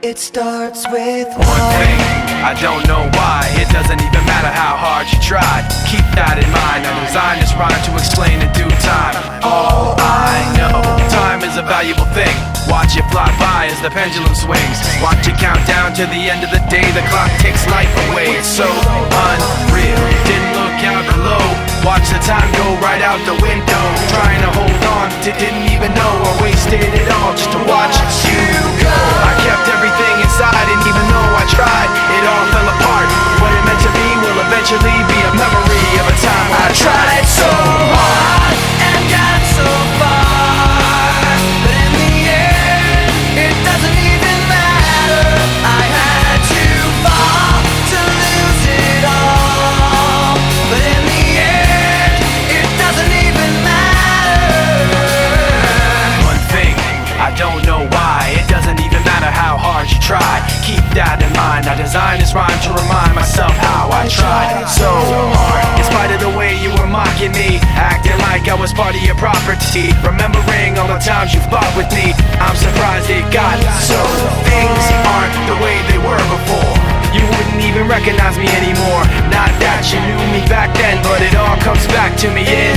It starts with one thing, I don't know why. It doesn't even matter how hard you try. Keep that in mind. I designed this rhyme to explain in due time. All I know, time is a valuable thing. Watch it fly by as the pendulum swings. Watch it count down to the end of the day. The clock takes life away. It's so unreal. Didn't look out below. Watch the time go right out the window. Trying to hold on to didn't even know I wasted it all just to watch you go. I kept everything inside, and even though I tried, it all fell apart. What it meant to be will eventually be a memory of a time I tried so hard and got so far, but in the end, it doesn't even matter. I had to fall to lose it all, but in the end, it doesn't even matter. One thing, I don't know why. It doesn't even matter how hard you try. Keep that in mind. I designed this rhyme to remind myself how I tried so hard. In spite of the way you were mocking me, acting like I was part of your property, remembering all the times you fought with me, I'm surprised it got so. Things aren't the way they were before. You wouldn't even recognize me anymore. Not that you knew me back then, but it all comes back to me in